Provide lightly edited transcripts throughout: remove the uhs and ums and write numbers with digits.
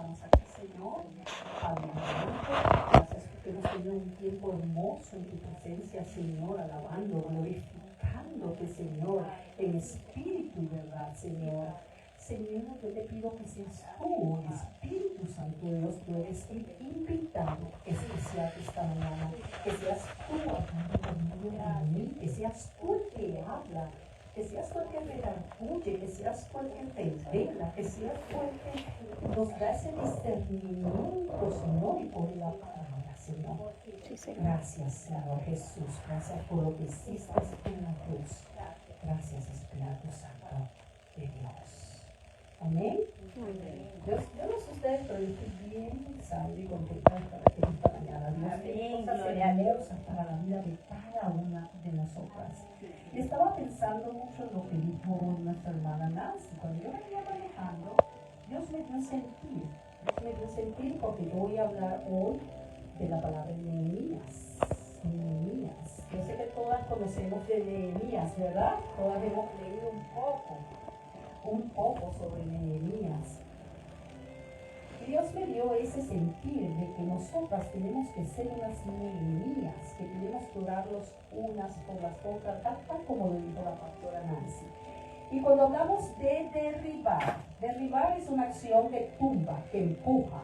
estamos aquí, Señor. Padre amado, gracias porque hemos tenido un tiempo hermoso en tu presencia, Señor, alabando, glorificándote, Señor, en espíritu y verdad, Señor. Señor, yo te pido que seas tú, el Espíritu Santo de Dios, tú eres el invitado especial esta mañana, que seas tú hablando conmigo a mí, que seas tú el que habla, que seas tú el que redarguye, que seas tú el que revela, que seas tú el que nos da ese discernimiento, Señor, y por la palabra, Señor. Gracias, Señor Jesús, gracias por lo que hiciste en la cruz. Gracias, Espíritu Santo de Dios. Amén. Yo no sé ustedes, pero yo estoy bien pensando y contenta de estar aquí esta mañana. Dios tiene cosas hermosas para la vida de cada una de nosotras. Y estaba pensando mucho en lo que dijo nuestra hermana Nancy. Cuando yo venía manejando, Dios me dio a sentir. Dios me dio a sentir porque yo voy a hablar hoy de la palabra de Nehemías. Nehemías. Yo sé que todas conocemos de Nehemías, ¿verdad? Todas hemos leído un poco sobre Nehemías. Y Dios me dio ese sentir de que nosotras tenemos que ser unas Nehemías, que tenemos que orarlos unas por las otras, tal como lo dijo la pastora Nancy. Y cuando hablamos de derribar es una acción que tumba, que empuja.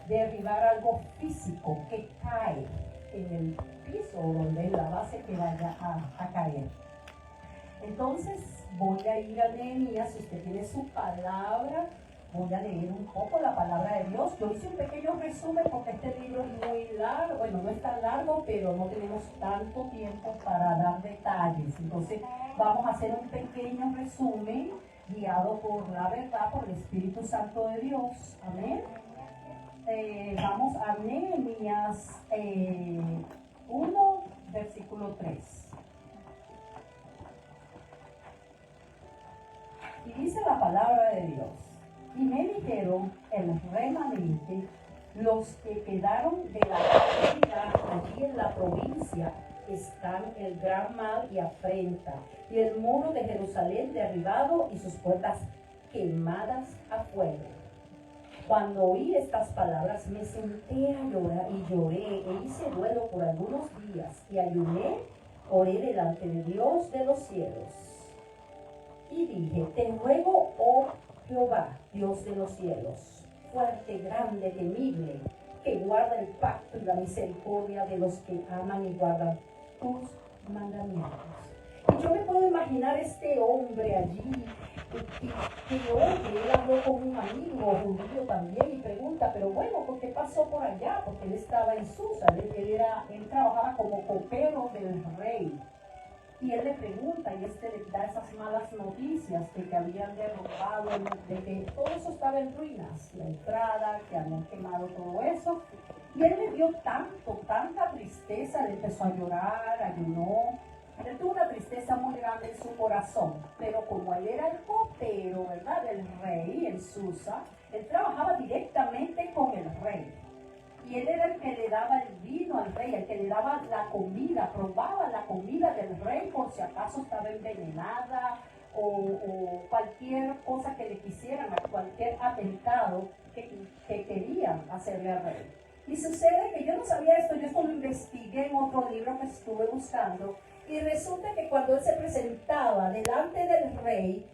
Derribar algo físico que cae en el piso donde es la base que vaya a caer. Entonces voy a ir a Nehemías. Si usted tiene su palabra, voy a leer un poco la palabra de Dios. Yo hice un pequeño resumen porque este libro es muy largo, bueno, no es tan largo, pero no tenemos tanto tiempo para dar detalles. Entonces vamos a hacer un pequeño resumen guiado por la verdad, por el Espíritu Santo de Dios. Amén. Vamos a Nehemías 1, versículo 3. Y dice la palabra de Dios: y me dijeron el remanente, los que quedaron de la cautividad allí en la provincia, están el gran mal y afrenta, y el muro de Jerusalén derribado y sus puertas quemadas a fuego. Cuando oí estas palabras me senté a llorar y lloré e hice duelo por algunos días y ayuné, oré delante de Dios de los cielos. Y dije: te ruego, oh Jehová, Dios de los cielos, fuerte, grande, temible, que guarda el pacto y la misericordia de los que aman y guardan tus mandamientos. Y yo me puedo imaginar este hombre allí, que él habló con un amigo judío también y pregunta: pero bueno, ¿por qué pasó por allá? Porque él estaba en Susa, él trabajaba como copero del rey. Y él le pregunta, y le da esas malas noticias de que habían derrotado, de que todo eso estaba en ruinas, la entrada, que habían quemado todo eso. Y él le dio tanta tristeza, le empezó a llorar, ayunó. Él tuvo una tristeza muy grande en su corazón, pero como él era el copero, ¿verdad?, del rey en Susa, él trabajaba directamente con el rey. Y él era el que le daba el vino al rey, el que le daba la comida, probaba la comida del rey por si acaso estaba envenenada o cualquier cosa que le quisieran, cualquier atentado que querían hacerle al rey. Y sucede que yo no sabía esto, yo esto lo investigué en otro libro que estuve buscando, y resulta que cuando él se presentaba delante del rey,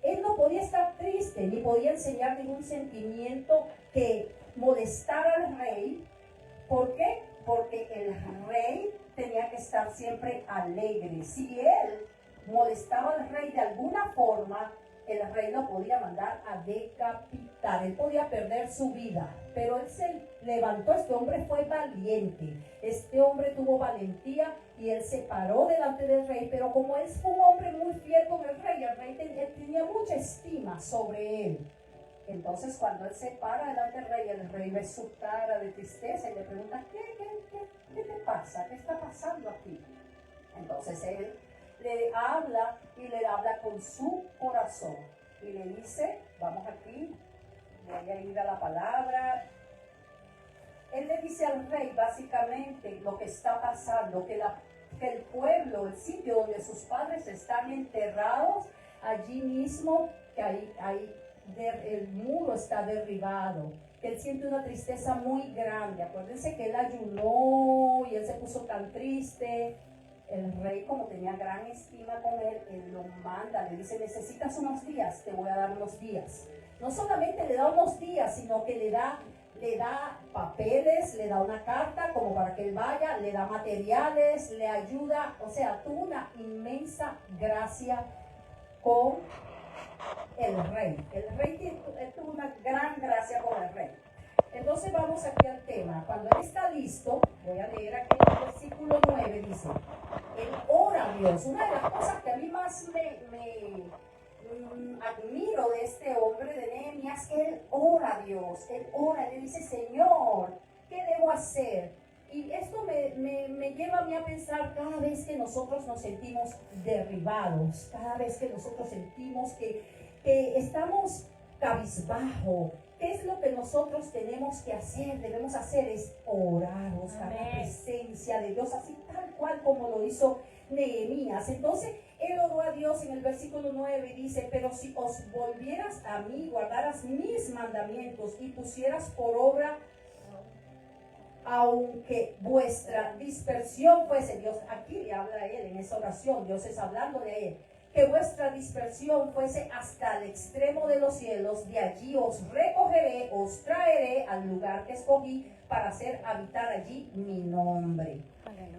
él no podía estar triste, ni podía enseñar ningún sentimiento que molestar al rey. ¿Por qué? Porque el rey tenía que estar siempre alegre. Si él molestaba al rey de alguna forma, el rey lo podía mandar a decapitar, él podía perder su vida. Pero él se levantó, este hombre fue valiente, este hombre tuvo valentía y él se paró delante del rey. Pero como él fue un hombre muy fiel con el rey tenía mucha estima sobre él. Entonces cuando él se para delante del rey, el rey ve su cara de tristeza y le pregunta: ¿qué te pasa? ¿Qué está pasando aquí? Entonces él le habla y le habla con su corazón y le dice, vamos aquí, voy a ir a la palabra. Él le dice al rey básicamente lo que está pasando, que el pueblo, el sitio donde sus padres están enterrados, allí mismo, que hay el muro está derribado, que él siente una tristeza muy grande. Acuérdense que él ayunó y él se puso tan triste. El rey, como tenía gran estima con él, él lo manda, le dice, necesitas unos días, te voy a dar unos días. No solamente le da unos días, sino que le da papeles, le da una carta como para que él vaya, le da materiales, le ayuda. O sea, tuvo una inmensa gracia con el rey. El rey tuvo una gran gracia con el rey. Entonces vamos aquí al tema. Cuando él está listo, voy a leer aquí en el versículo 9, dice, él ora a Dios. Una de las cosas que a mí más me admiro de este hombre de Nehemías, que él ora a Dios, él ora, él dice, Señor, ¿qué debo hacer? Y esto me lleva a mí a pensar cada vez que nosotros nos sentimos derribados, cada vez que nosotros sentimos que estamos cabizbajo. ¿Qué es lo que nosotros tenemos que hacer? Debemos hacer es orar, buscar la presencia de Dios, así tal cual como lo hizo Nehemías. Entonces, él oró a Dios en el versículo 9 y dice, pero si os volvieras a mí, guardaras mis mandamientos y pusieras por obra, aunque vuestra dispersión fuese, Dios aquí le habla a él en esa oración, Dios es hablando de él, que vuestra dispersión fuese hasta el extremo de los cielos, de allí os recogeré, os traeré al lugar que escogí para hacer habitar allí mi nombre.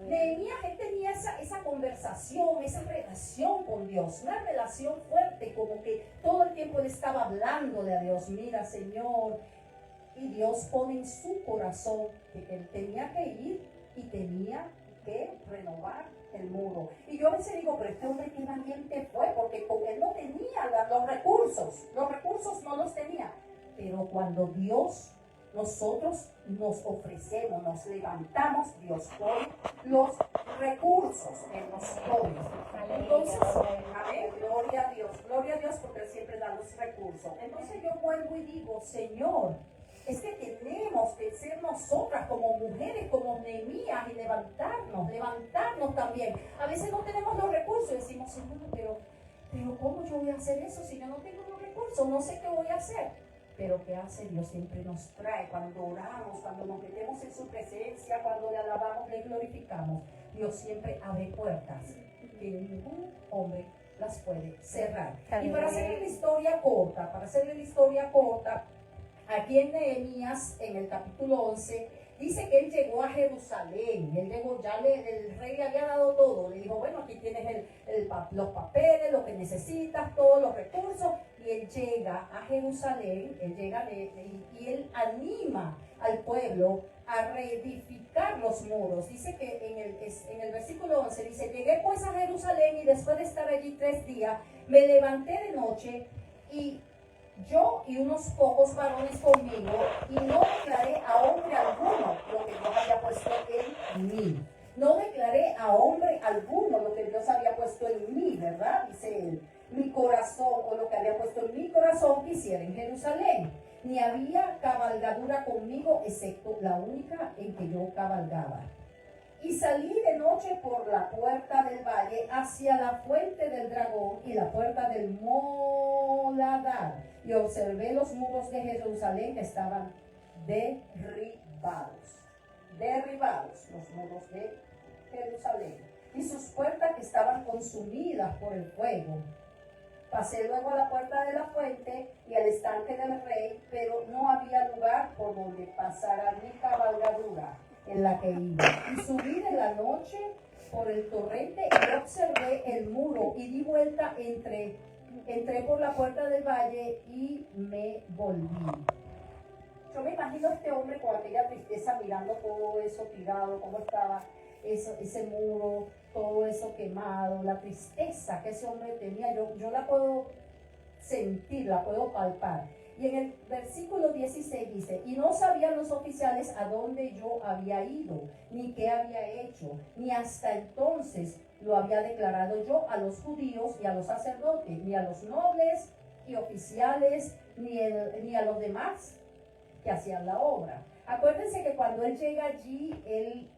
Nehemías, él tenía esa conversación, esa relación con Dios, una relación fuerte, como que todo el tiempo él estaba hablándole a Dios, mira Señor, y Dios pone en su corazón que él tenía que ir y tenía que renovar el muro. Y yo a veces digo, pero este hombre qué valiente fue, porque él no tenía los recursos no los tenía, pero cuando Dios, nosotros nos ofrecemos, nos levantamos, Dios pone los recursos en nosotros. Entonces, amén, gloria a Dios porque Él siempre da los recursos. Entonces yo vuelvo y digo, Señor, es que tenemos que ser nosotras como mujeres, como Nehemías, y levantarnos también. A veces no tenemos los recursos y decimos, Señor, pero ¿cómo yo voy a hacer eso si yo no tengo los recursos? No sé qué voy a hacer. Pero ¿qué hace Dios? Siempre nos trae cuando oramos, cuando nos metemos en su presencia, cuando le alabamos, le glorificamos. Dios siempre abre puertas que ningún hombre las puede cerrar. Y para hacerle la historia corta, aquí en Nehemías, en el capítulo 11, dice que él llegó a Jerusalén. Él llegó, el rey le había dado todo. Le dijo, bueno, aquí tienes los papeles, lo que necesitas, todos los recursos. Y él llega a Jerusalén, y él anima al pueblo a reedificar los muros. Dice que en el versículo 11 dice, llegué pues a Jerusalén y después de estar allí 3 días, me levanté de noche y yo y unos pocos varones conmigo, y no declaré a hombre alguno lo que Dios había puesto en mí. No declaré a hombre alguno lo que Dios había puesto en mí, ¿verdad? Dice él, mi corazón, o lo que había puesto en mi corazón que hiciera en Jerusalén. Ni había cabalgadura conmigo, excepto la única en que yo cabalgaba. Y salí de noche por la puerta del valle hacia la fuente del dragón y la puerta del Moladar, y observé los muros de Jerusalén que estaban derribados los muros de Jerusalén, y sus puertas que estaban consumidas por el fuego. Pasé luego a la puerta de la fuente y al estanque del rey, pero no había lugar por donde pasara mi cabalgadura en la que iba. Y subí de la noche por el torrente y observé el muro y di vuelta, entré por la puerta del valle y me volví. Yo me imagino a este hombre con aquella tristeza mirando todo eso tirado, cómo estaba ese muro, todo eso quemado, la tristeza que ese hombre tenía. Yo la puedo sentir, la puedo palpar. Y en el versículo 16 dice, y no sabían los oficiales a dónde yo había ido, ni qué había hecho, ni hasta entonces lo había declarado yo a los judíos y a los sacerdotes, ni a los nobles y oficiales, ni a los demás que hacían la obra. Acuérdense que cuando él llega allí, él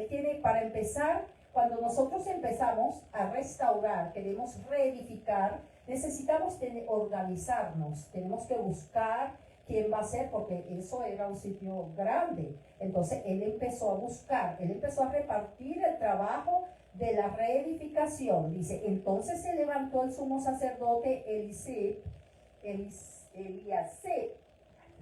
tiene, para empezar, cuando nosotros empezamos a restaurar, queremos reedificar, necesitamos organizarnos, tenemos que buscar quién va a ser, porque eso era un sitio grande. Entonces él empezó a buscar, él empezó a repartir el trabajo de la reedificación. Dice, entonces se levantó el sumo sacerdote Eliasib, el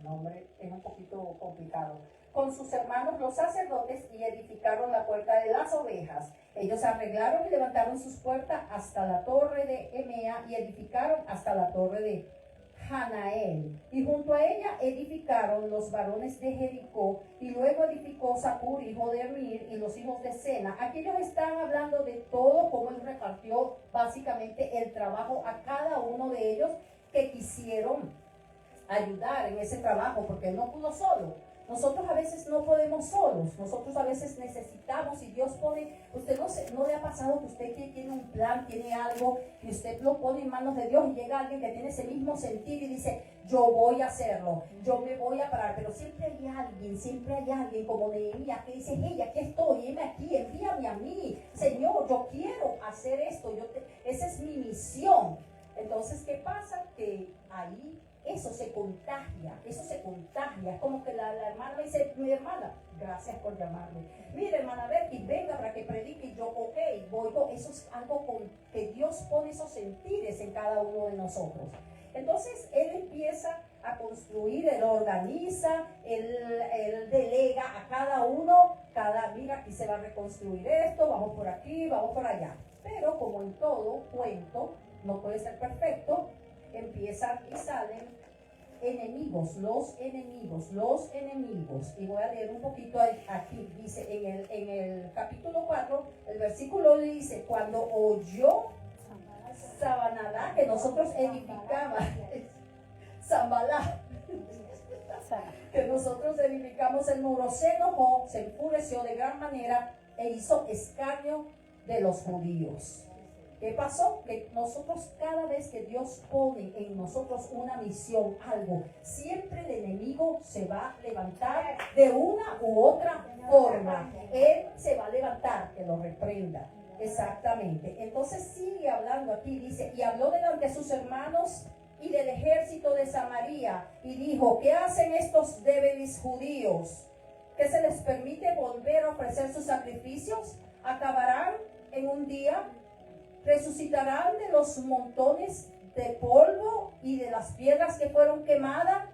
nombre es un poquito complicado, con sus hermanos los sacerdotes, y edificaron la puerta de las ovejas. Ellos arreglaron y levantaron sus puertas hasta la torre de Emea, y edificaron hasta la torre de Hanael, y junto a ella edificaron los varones de Jericó, y luego edificó Sapur, hijo de Emir, y los hijos de Sena. Aquí ellos están hablando de todo, cómo él repartió básicamente el trabajo a cada uno de ellos que quisieron ayudar en ese trabajo, porque él no pudo solo. Nosotros a veces no podemos solos, nosotros a veces necesitamos, y Dios pone, usted no le ha pasado que usted tiene un plan, tiene algo, y usted lo pone en manos de Dios, y llega alguien que tiene ese mismo sentir y dice, yo voy a hacerlo, yo me voy a parar, pero siempre hay alguien como Nehemías que dice, hey, aquí estoy, heme aquí, envíame a mí, Señor, yo quiero hacer esto, esa es mi misión. Entonces, ¿qué pasa? Que ahí eso se contagia, es como que la hermana me dice, mi hermana, gracias por llamarme, mire hermana Betty, venga para que predique, y yo, ok, voy, eso es algo que Dios pone esos sentires en cada uno de nosotros. Entonces él empieza a construir, él organiza, él delega a cada uno, mira, aquí se va a reconstruir esto, vamos por aquí, vamos por allá, pero como en todo cuento, no puede ser perfecto, empiezan y salen los enemigos, y voy a leer un poquito aquí, dice en el capítulo 4, el versículo dice, cuando oyó Sabanalá, que nosotros edificamos, Zambalá, que nosotros edificamos el muro, se enojó, se enfureció de gran manera e hizo escarnio de los judíos. ¿Qué pasó? Que nosotros, cada vez que Dios pone en nosotros una misión, algo, siempre el enemigo se va a levantar de una u otra forma. Él se va a levantar, que lo reprenda. Exactamente. Entonces sigue hablando aquí, dice, y habló delante de sus hermanos y del ejército de Samaria, y dijo, ¿qué hacen estos débiles judíos? ¿Que se les permite volver a ofrecer sus sacrificios? ¿Acabarán en un día? ¿Resucitarán de los montones de polvo y de las piedras que fueron quemadas?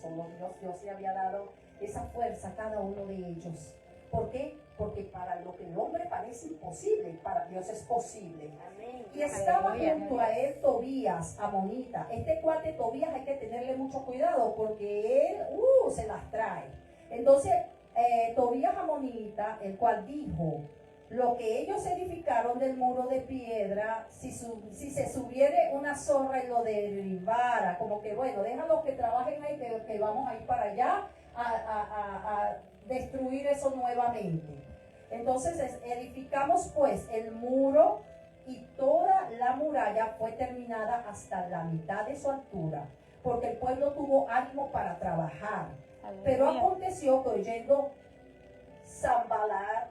Solo Dios le había dado esa fuerza a cada uno de ellos. ¿Por qué? Porque para lo que el hombre parece imposible, para Dios es posible. Amén. Y estaba junto a él Tobías, amonita. Este cuate Tobías hay que tenerle mucho cuidado porque él se las trae. Entonces, Tobías amonita, el cual dijo, lo que ellos edificaron del muro de piedra, si se subiere una zorra y lo derribara, como que bueno, déjalos que trabajen ahí, que vamos a ir para allá a destruir eso nuevamente. Entonces edificamos pues el muro, y toda la muralla fue terminada hasta la mitad de su altura, porque el pueblo tuvo ánimo para trabajar. Pero aconteció que oyendo Sanballat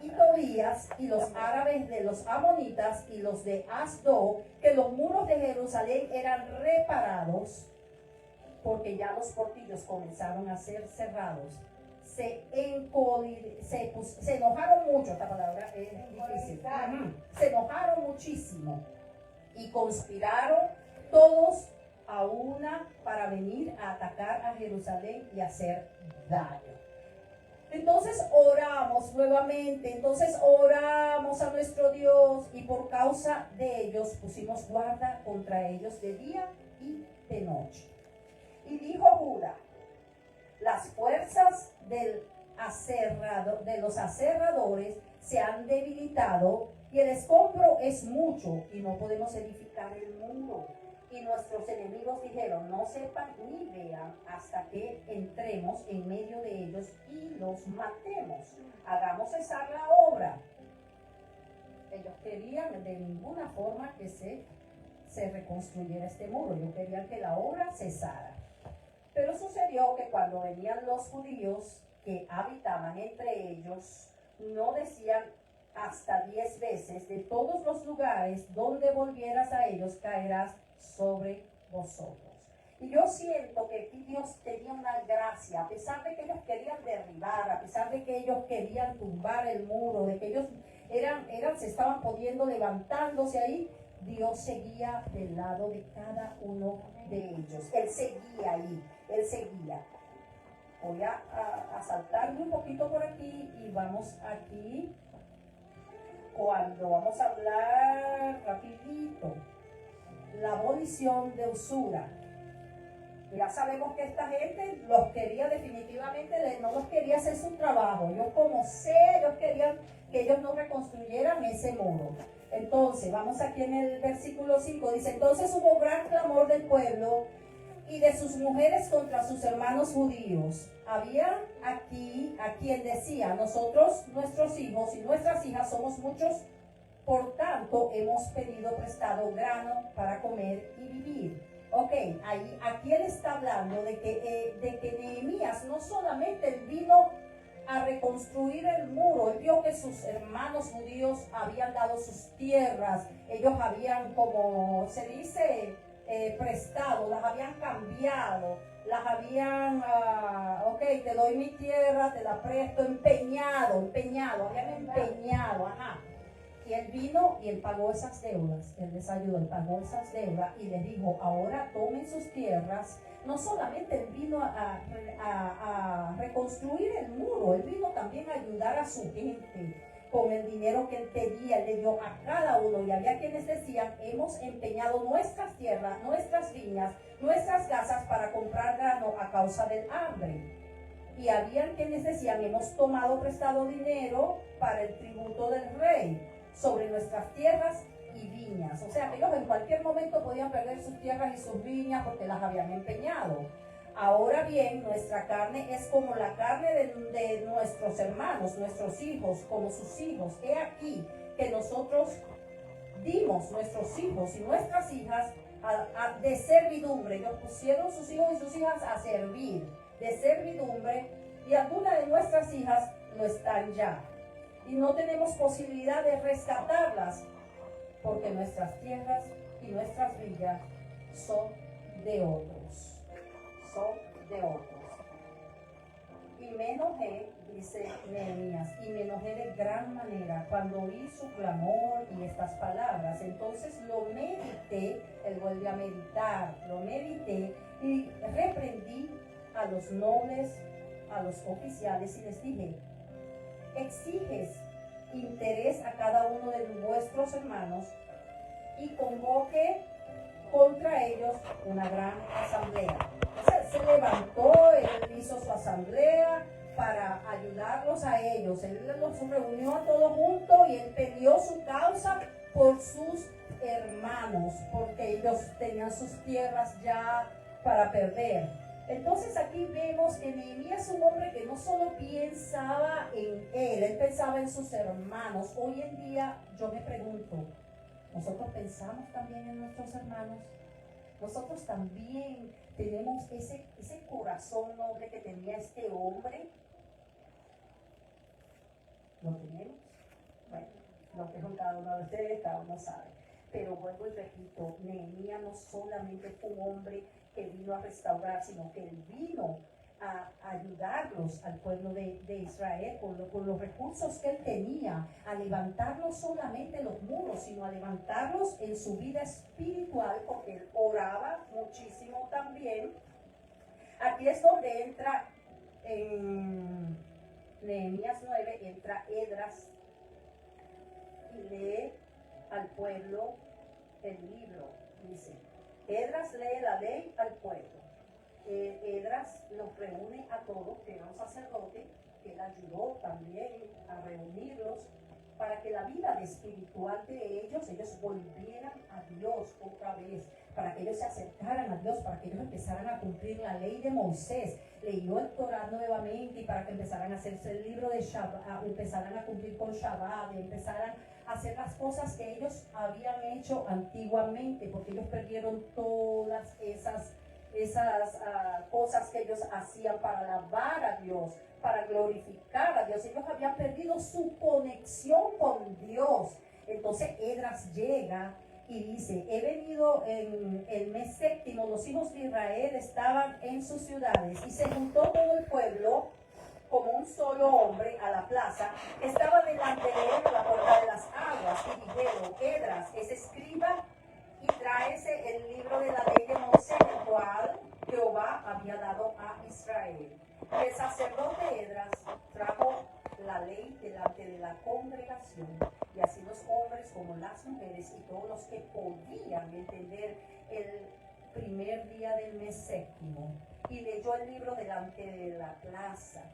y Tobías y los árabes de los amonitas y los de Asdod, que los muros de Jerusalén eran reparados, porque ya los portillos comenzaron a ser cerrados, se enojaron mucho, esta palabra es difícil, se enojaron muchísimo y conspiraron todos a una para venir a atacar a Jerusalén y hacer daño. Entonces oramos nuevamente, oramos a nuestro Dios, y por causa de ellos pusimos guarda contra ellos de día y de noche. Y dijo Judá, las fuerzas de los aserradores se han debilitado, y el escombro es mucho, y no podemos edificar el muro. Y nuestros enemigos dijeron, no sepan ni vean hasta que entremos en medio de ellos y los matemos. Hagamos cesar la obra. Ellos querían de ninguna forma que se reconstruyera este muro. Ellos querían que la obra cesara. Pero sucedió que cuando venían los judíos que habitaban entre ellos, no decían hasta 10 veces, de todos los lugares donde volvieras a ellos, caerás sobre vosotros. Y yo siento que aquí Dios tenía una gracia, a pesar de que ellos querían derribar, a pesar de que ellos querían tumbar el muro, de que ellos se estaban poniendo, levantándose ahí, Dios seguía del lado de cada uno de ellos. Él seguía ahí, Él seguía. Voy a saltarme un poquito por aquí y vamos aquí, cuando vamos a hablar rapidito, la abolición de usura. Ya sabemos que esta gente los quería definitivamente, no los quería hacer su trabajo. Yo como sé, ellos querían que ellos no reconstruyeran ese muro. Entonces, vamos aquí en el versículo 5, dice, entonces hubo gran clamor del pueblo y de sus mujeres contra sus hermanos judíos. Había aquí a quien decía, nosotros, nuestros hijos y nuestras hijas somos muchos, por tanto hemos pedido prestado grano para comer y vivir. Ok, aquí él está hablando de que Nehemías no solamente él vino a reconstruir el muro, él vio que sus hermanos judíos habían dado sus tierras, ellos habían, como se dice, prestado, las habían cambiado, las habían, ok, te doy mi tierra, te la presto, empeñado, habían empeñado, ajá. Y él vino y él pagó esas deudas, él les ayudó, él pagó esas deudas y les dijo, ahora tomen sus tierras. No solamente él vino a reconstruir el muro, él vino también a ayudar a su gente con el dinero que él pedía, él le dio a cada uno. Y había quienes decían, hemos empeñado nuestras tierras, nuestras viñas, nuestras casas para comprar grano a causa del hambre. Y habían quienes decían, hemos tomado prestado dinero para el tributo del rey sobre nuestras tierras y viñas. O sea, que ellos en cualquier momento podían perder sus tierras y sus viñas porque las habían empeñado. Ahora bien, nuestra carne es como la carne de nuestros hermanos, nuestros hijos, como sus hijos. He aquí que nosotros dimos nuestros hijos y nuestras hijas de servidumbre. Ellos pusieron sus hijos y sus hijas a servir de servidumbre, y algunas de nuestras hijas no están ya. Y no tenemos posibilidad de rescatarlas porque nuestras tierras y nuestras villas son de otros. Son de otros. Y me enojé, dice Nehemías, y me enojé de gran manera cuando oí su clamor y estas palabras. Entonces lo medité, él vuelve a meditar, lo medité y reprendí a los nobles, a los oficiales y les dije, exiges interés a cada uno de vuestros hermanos y convoque contra ellos una gran asamblea. Entonces se levantó, él hizo su asamblea para ayudarlos a ellos. Él los reunió a todos juntos y él pidió su causa por sus hermanos, porque ellos tenían sus tierras ya para perder. Entonces aquí vemos que Nehemías es un hombre que no solo pensaba en él pensaba en sus hermanos. Hoy en día yo me pregunto, ¿nosotros pensamos también en nuestros hermanos? Nosotros también tenemos ese corazón noble que tenía este hombre. ¿Lo tenemos? Bueno, lo que con cada uno de ustedes, cada uno sabe. Pero vuelvo y repito, Nehemías no solamente fue un hombre que vino a restaurar, sino que él vino a ayudarlos al pueblo de Israel con los recursos que él tenía, a levantar no solamente los muros, sino a levantarlos en su vida espiritual, porque él oraba muchísimo también. Aquí es donde entra en Nehemías 9, entra Esdras y lee al pueblo el libro. Dice, Esdras lee la ley al pueblo. Esdras los reúne a todos, que era un sacerdote, que él ayudó también a reunirlos para que la vida espiritual de ellos volvieran a Dios otra vez, para que ellos se acercaran a Dios, para que ellos empezaran a cumplir la ley de Moisés, leyó el Torá nuevamente, y para que empezaran a hacerse el libro de Shabbat, empezaran a cumplir con Shabbat, y empezaran a hacer las cosas que ellos habían hecho antiguamente, porque ellos perdieron todas esas cosas que ellos hacían para alabar a Dios, para glorificar a Dios. Ellos habían perdido su conexión con Dios. Entonces Esdras llega y dice, he venido en el mes séptimo, los hijos de Israel estaban en sus ciudades y se juntó todo el pueblo como un solo hombre a la plaza. Estaba delante de él a la puerta de las aguas y dijeron, Esdras es escriba y tráese el libro de la ley de Moisés, el cual Jehová había dado a Israel. El sacerdote Esdras trajo la ley delante de la congregación, y así los hombres como las mujeres y todos los que podían entender el primer día del mes séptimo, y leyó el libro delante de la plaza,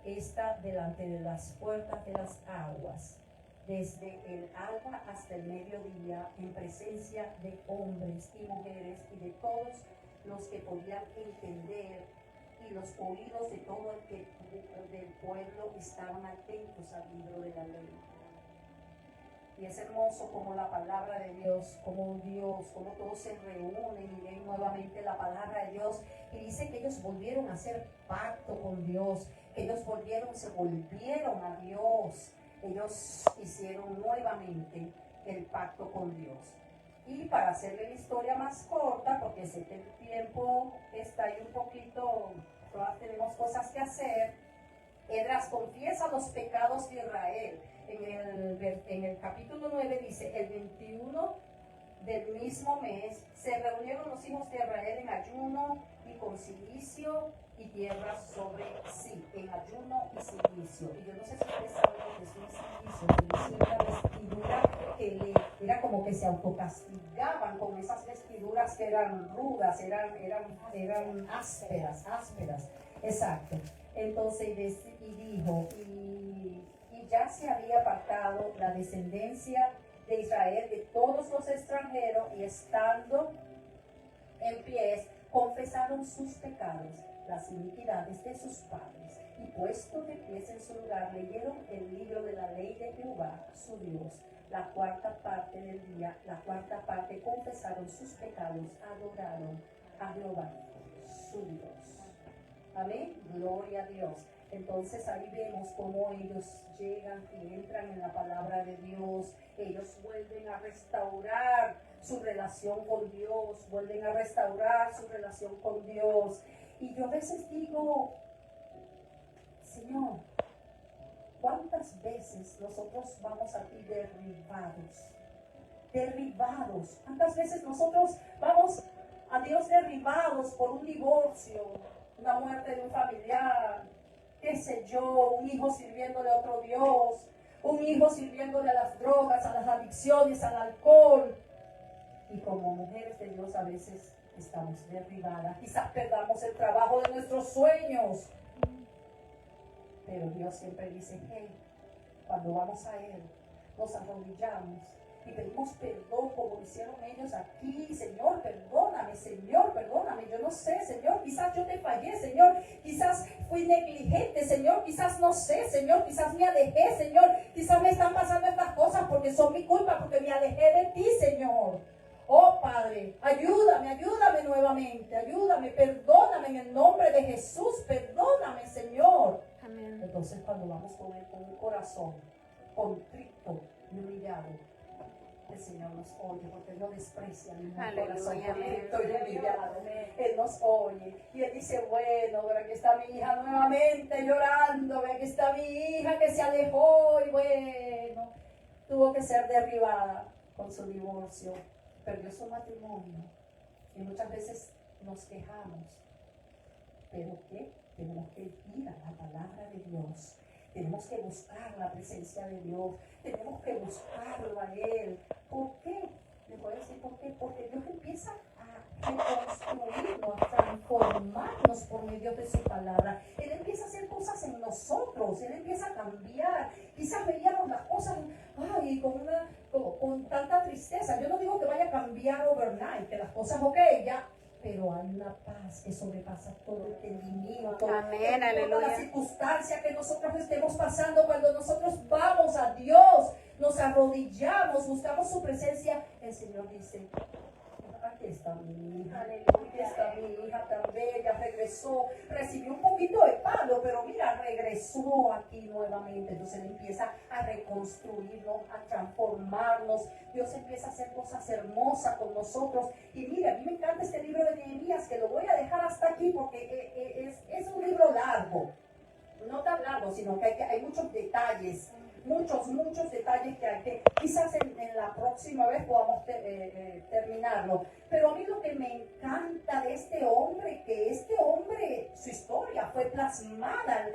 esta delante de las puertas de las aguas, desde el alba hasta el mediodía, en presencia de hombres y mujeres y de todos los que podían entender, y los oídos de todo el que del pueblo estaban atentos al libro de la ley. Y es hermoso como la palabra de Dios, como todos se reúnen y ven nuevamente la palabra de Dios. Y dice que ellos volvieron a hacer pacto con Dios, que ellos se volvieron a Dios. Ellos hicieron nuevamente el pacto con Dios. Y para hacerle la historia más corta, porque sé que el tiempo está ahí un poquito, todavía tenemos cosas que hacer, Esdras confiesa los pecados de Israel. En el capítulo 9 dice, el 21 del mismo mes se reunieron los hijos de Israel en ayuno y con cilicio y tierra sobre sí, en ayuno y cilicio. Y yo no sé si ustedes saben lo que es un cilicio. Era una vestidura que era como que se autocastigaban con esas vestiduras que eran rudas, eran ásperas, exacto. Entonces, y dijo, y ya se había apartado la descendencia de Israel de todos los extranjeros, y estando en pies, confesaron sus pecados, las iniquidades de sus padres, y puesto de pies en su lugar, leyeron el libro de la ley de Jehová, su Dios. La cuarta parte del día, la cuarta parte confesaron sus pecados, adoraron a Jehová, su Dios. Amén, gloria a Dios. Entonces ahí vemos cómo ellos llegan y entran en la palabra de Dios. Ellos vuelven a restaurar su relación con Dios, Y yo a veces digo, Señor, ¿cuántas veces nosotros vamos a ti derribados? ¿Cuántas veces nosotros vamos a Dios derribados por un divorcio, una muerte de un familiar, qué sé yo, un hijo sirviéndole a otro Dios, un hijo sirviéndole a las drogas, a las adicciones, al alcohol? Y como mujeres de Dios a veces estamos derribadas, quizás perdamos el trabajo de nuestros sueños, pero Dios siempre dice, hey, cuando vamos a Él, nos arrodillamos y pedimos perdón como hicieron ellos aquí. Señor, perdóname, yo no sé, Señor, quizás yo te fallé, Señor, quizás fui negligente, Señor, quizás no sé, Señor, quizás me alejé, Señor, quizás me están pasando estas cosas porque son mi culpa, porque me alejé de ti, Señor. Oh Padre, ayúdame nuevamente, perdóname en el nombre de Jesús, perdóname, Señor. Amén. Entonces cuando vamos con Él con un corazón contrito y humillado, el Señor nos oye, porque Él no desprecia ningún corazón contrito y humillado. Él nos oye y Él dice, bueno, aquí está mi hija nuevamente llorando, aquí está mi hija que se alejó, y bueno, tuvo que ser derribada con su divorcio, perdió su matrimonio, y muchas veces nos quejamos, pero ¿qué? Tenemos que ir a la palabra de Dios, tenemos que buscar la presencia de Dios, tenemos que buscarlo a Él. ¿Por qué? Les voy a decir por qué. Porque Dios empieza a reconstruirnos, a transformarnos por medio de su palabra. Él empieza a hacer cosas en nosotros, Él empieza a cambiar. Quizás veíamos las cosas con tanta tristeza. Yo no digo que vaya a cambiar overnight, que las cosas, ok, ya. Pero hay una paz que sobrepasa todo entendimiento. Amén, aleluya. La circunstancia que nosotros estemos pasando, cuando nosotros vamos a Dios, nos arrodillamos, buscamos su presencia, el Señor dice, aquí está mi hija, aquí está mi hija tan bella, regresó, recibió un poquito de palo, pero mira, regresó aquí nuevamente. Entonces Él empieza a reconstruirnos, a transformarnos. Dios empieza a hacer cosas hermosas con nosotros. Y mira, a mí me encanta este libro de Nehemías, que lo voy a dejar hasta aquí porque es un libro largo. No tan largo, sino que hay muchos detalles, muchos detalles que hay que quizás en la próxima vez podamos terminarlo. Pero a mí lo que me encanta de este hombre, que este hombre, su historia fue plasmada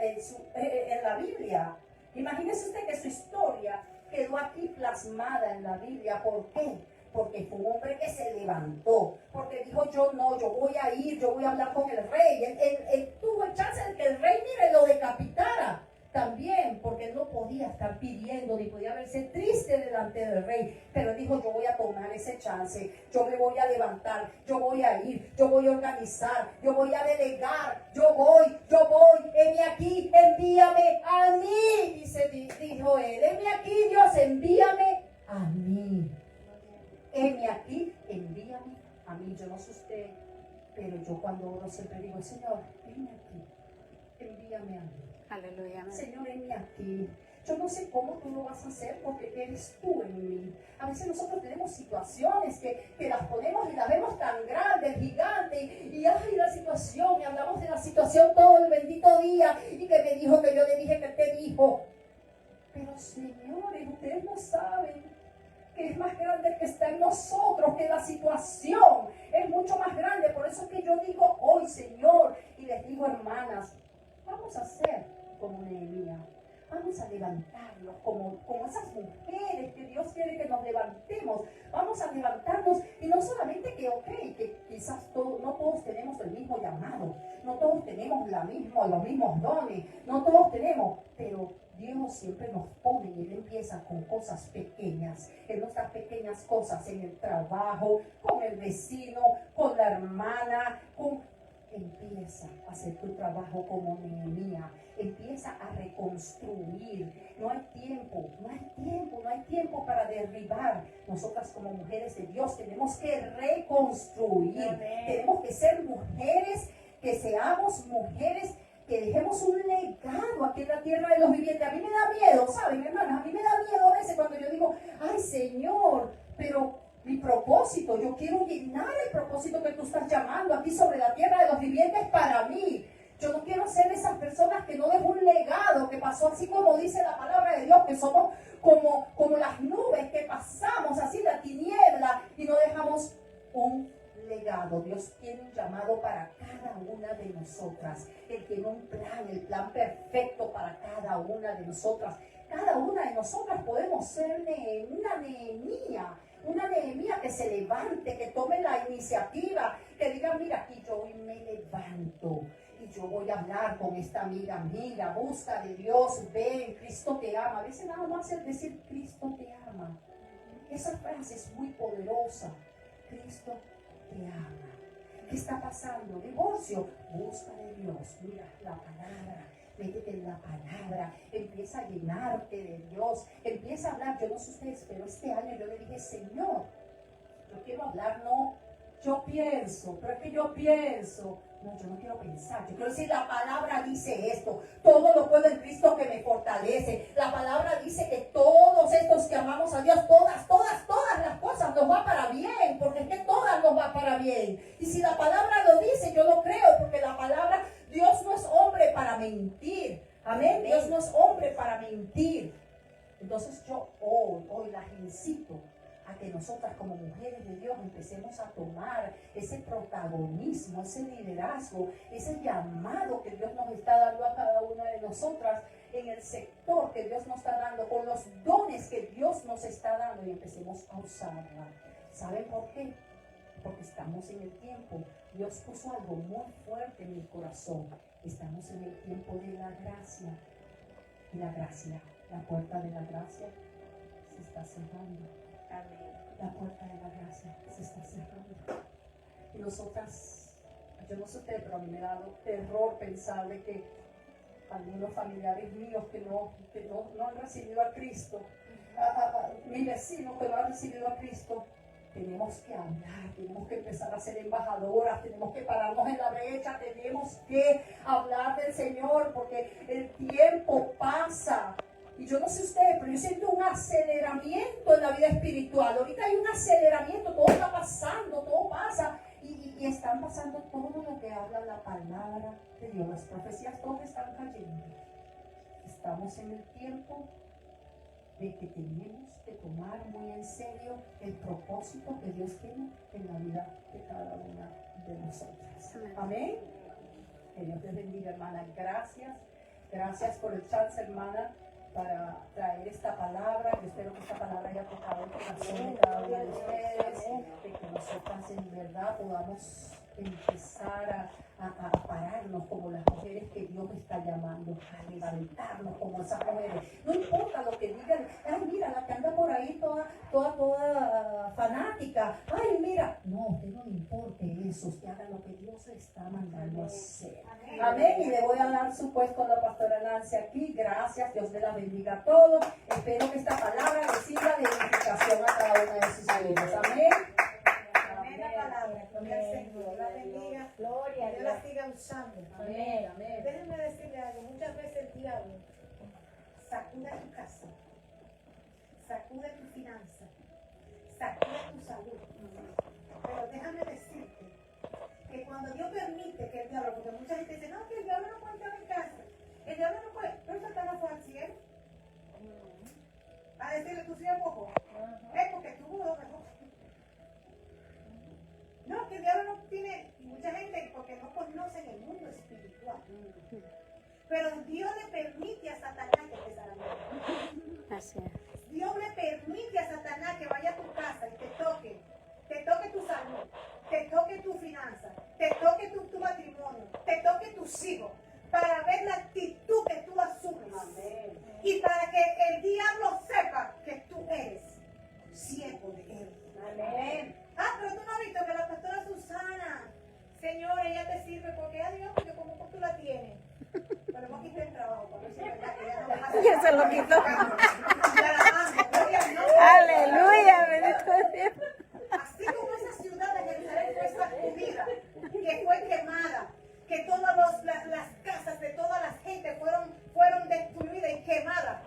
en la Biblia. Imagínese usted que su historia quedó aquí plasmada en la Biblia. ¿Por qué? Porque fue un hombre que se levantó, porque dijo yo voy a ir, yo voy a hablar con el rey. Él tuvo el chance de que el rey, mire, lo decapitara también, porque él no podía estar pidiendo, ni podía verse triste delante del rey, pero él dijo yo voy a tomar ese chance, yo me voy a levantar, yo voy a ir, yo voy a organizar, yo voy a delegar, yo voy, heme aquí, envíame a mí, dijo él, heme aquí Dios, envíame a mí. Heme aquí, envíame a mí. Yo no sé usted, pero yo cuando oro siempre digo, Señor, heme aquí, envíame a mí. Aleluya. Señor, heme aquí. Yo no sé cómo tú lo vas a hacer porque eres tú en mí. A veces nosotros tenemos situaciones que las ponemos y las vemos tan grandes, gigantes, y ay, la situación, y hablamos de la situación todo el bendito día, y que me dijo, que yo le dije, que te dijo. Pero señores, ustedes no saben que es más grande que está en nosotros, que la situación es mucho más grande. Por eso es que yo digo hoy, Señor, y les digo, hermanas, vamos a ser como Nehemías, vamos a levantarnos como esas mujeres que Dios quiere que nos levantemos. Vamos a levantarnos, y no solamente que quizás no todos tenemos el mismo llamado, no todos tenemos los mismos dones, no todos tenemos, pero Dios siempre nos pone, y Él empieza con cosas pequeñas, en nuestras pequeñas cosas, en el trabajo, con el vecino, con la hermana, empieza a hacer tu trabajo como Nehemías, empieza a reconstruir. No hay tiempo para derribar. Nosotras como mujeres de Dios tenemos que reconstruir. Amén. Tenemos que ser mujeres, que seamos mujeres que dejemos un legado aquí en la tierra de los vivientes. A mí me da miedo, ¿saben, hermanas? A mí me da miedo a veces cuando yo digo, ay, Señor, pero mi propósito, yo quiero llenar el propósito que tú estás llamando aquí sobre la tierra de los vivientes para mí. Yo no quiero ser esas personas que no dejo un legado, que pasó así como dice la palabra de Dios, que somos como las nubes que pasamos así la tiniebla y no dejamos un legado. Dios tiene un llamado para cada una de nosotras. Él tiene un plan, el plan perfecto para cada una de nosotras. Cada una de nosotras podemos ser una Nehemías que se levante, que tome la iniciativa, que diga, mira, aquí yo hoy me levanto y yo voy a hablar con esta amiga, busca de Dios, ven, Cristo te ama. A veces nada más es decir, Cristo te ama. Esa frase es muy poderosa. Cristo te ama. ¿Qué está pasando? Divorcio. Busca de Dios. Mira la palabra. Métete en la palabra. Empieza a llenarte de Dios. Empieza a hablar. Yo no sé ustedes, pero este año yo le dije, Señor, yo quiero hablar, no, yo pienso, pero es que yo pienso. No, yo no quiero pensar, yo quiero decir, la palabra dice esto, todo lo puedo en Cristo que me fortalece. La palabra dice que todos estos que amamos a Dios, todas las cosas nos va para bien, porque es que todas nos va para bien. Y si la palabra lo dice, yo lo creo, porque la palabra, Dios no es hombre para mentir. Amén. Dios no es hombre para mentir. Entonces yo hoy las incito a que nosotras como mujeres de Dios empecemos a tomar ese protagonismo, ese liderazgo, ese llamado que Dios nos está dando a cada una de nosotras en el sector que Dios nos está dando, con los dones que Dios nos está dando, y empecemos a usarla. ¿Saben por qué? Porque estamos en el tiempo. Dios puso algo muy fuerte en mi corazón. Estamos en el tiempo de la gracia. Y la gracia, la puerta de la gracia se está cerrando. Amén. La puerta de la gracia se está cerrando. Y nosotras, yo no sé usted, pero a mí me ha dado terror pensar de que algunos familiares míos que no han recibido a Cristo, mis vecinos que no han recibido a Cristo, tenemos que hablar, tenemos que empezar a ser embajadoras, tenemos que pararnos en la brecha, tenemos que hablar del Señor, porque el tiempo pasa. Y yo no sé ustedes, pero yo siento un aceleramiento en la vida espiritual. Ahorita hay un aceleramiento, todo está pasando, todo pasa. Y están pasando todo lo que habla la palabra de Dios. Las profecías todas están cayendo. Estamos en el tiempo de que tenemos que tomar muy en serio el propósito que Dios tiene en la vida de cada una de nosotras. Amén. Que Dios te bendiga, hermana. Gracias. Gracias por el chance, hermana, para traer esta palabra. Yo espero que esta palabra haya tocado el corazón de cada una de ustedes, de que nosotras en verdad podamos empezar a pararnos como las mujeres que Dios está llamando, a levantarnos como esas mujeres. No importa lo que digan, ay, mira, la que anda por ahí toda fanática, ay, mira, no, a usted no le importe eso, usted haga lo que Dios le está mandando a hacer. Amén. Y le voy a dar su puesto a la pastora Nancy aquí. Gracias, Dios me la bendiga a todos. Espero que esta palabra le sirva de edificación a cada una de sus vidas. Amén. Amén, la palabra. Gloria al Señor. Dios la bendiga. Gloria a Dios Dios. la siga usando. Amén, amén. Déjenme decirle algo. Muchas veces el diablo sacude tu casa, sacude tu finanza, sacude tu salud. Pero déjame decirte que cuando Dios permite que el diablo, porque mucha gente dice, no, que el diablo no puede entrar en casa. El diablo no puede, pero Satanás fue al cielo. A decirle, tú sigues poco. Es porque tú lo mejor. No, que el diablo no tiene, y mucha gente porque no conocen el mundo espiritual. Pero Dios le permite a Satanás que te salga. Así es. Dios le permite a Satanás que vaya a tu casa y te toque tu salud, te toque tu finanza, te toque tu matrimonio, te toque tus hijos, para ver la actitud que tú asumes. Amén. Y para que el diablo sepa que tú eres siervo de él. Amén. Ah, pero tú no has visto que la pastora Susana, Señor, ella te sirve porque Dios, porque como tú la tienes. Pero no quité el trabajo, para ver si es verdad que ella no la hace. Ya se lo quitó. Ya la mando, gloria a Dios. Aleluya, bendito Dios. Así como esa ciudad de Jerusalén fue sacudida, que fue quemada, que todas las casas de toda la gente fueron destruidas y quemadas.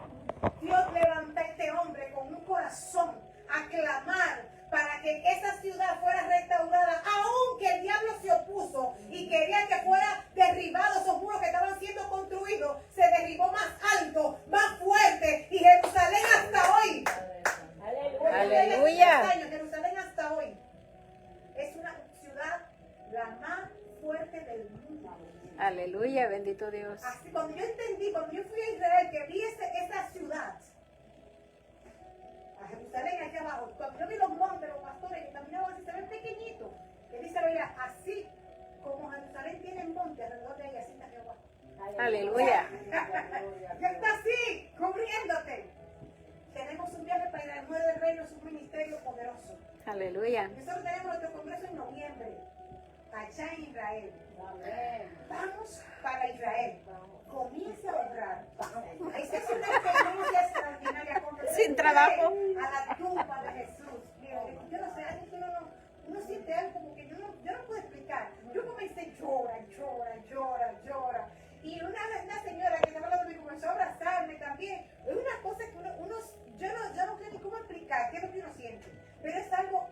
Dios levanta a este hombre con un corazón a clamar para que esa ciudad fuera restaurada, aunque el diablo se opuso y quería que fuera derribado esos muros que estaban siendo construidos, se derribó más alto, más fuerte, y Jerusalén hasta hoy. Aleluya. Jerusalén hasta hoy es una ciudad la más fuerte del mundo. Aleluya, bendito Dios. Así, cuando yo entendí, cuando yo fui a Israel, que vi esa ciudad, a Jerusalén aquí abajo, cuando yo vi los montes, los pastores que caminaban así, se ven pequeñitos, que dice, mira, así como Jerusalén tiene monte alrededor de ella, así está Jehová. Aleluya. Ya está así, cubriéndote. Tenemos un viaje para Israel, Muere del Reino, es un ministerio poderoso. Aleluya. Nosotros tenemos nuestro congreso en noviembre, allá en Israel. Vamos para Israel. Comienza a orar. Esa es una experiencia extraordinaria. Sin trabajo. A la tumba de Jesús. Mira, yo no sé, algo que uno siente algo como que yo no puedo explicar. Yo comencé llora. Y una señora que estaba hablando me comenzó a abrazarme también. Es una cosa que yo no sé ni cómo explicar qué es lo que uno siente. Pero es algo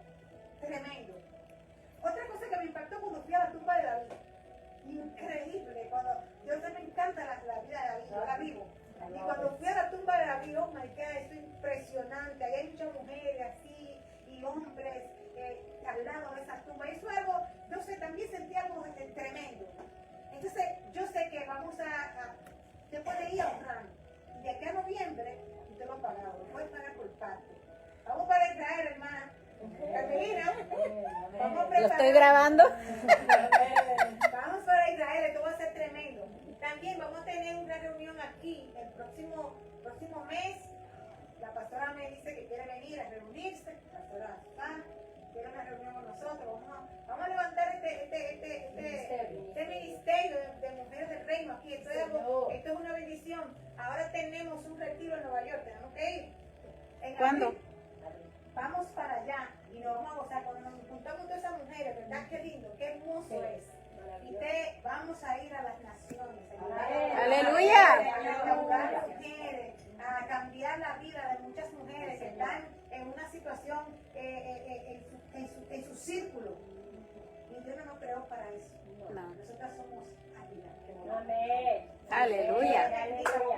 tremendo. Otra cosa que me impactó cuando fui a la tumba de David. Increíble. Yo me encanta la vida de David, yo la vivo. Y cuando fui a la tumba de David, oh my God, eso es impresionante. Ahí hay muchas mujeres así y hombres al lado de esas tumbas. Eso es algo, no sé, también sentí algo tremendo. Entonces, yo sé que vamos se puede ir a honrar. Y de aquí a noviembre, usted lo ha pagado, lo puede pagar por parte. Vamos para Israel, hermana. Carmelina, vamos a preparar. Lo estoy grabando. Vamos para Israel, esto va a ser tremendo. También vamos a tener una reunión aquí el próximo mes. La pastora me dice que quiere venir a reunirse. La pastora quiere una reunión con nosotros. Vamos a levantar este ministerio de mujeres del reino aquí. Esto es una bendición. Ahora tenemos un retiro en Nueva York. Tenemos que ir. ¿Cuándo? Vamos para allá y nos vamos a gozar. Cuando nos juntamos todas esas mujeres, ¿verdad? Qué lindo, qué hermoso Sí. es. Y vamos a ir a las naciones. Aleluya. A ayudar a mujeres, a cambiar la vida de muchas mujeres que están en una situación en su círculo. Y Dios no nos creó para eso. No. Nosotras somos ayuda. Amén. Aleluya. Bendito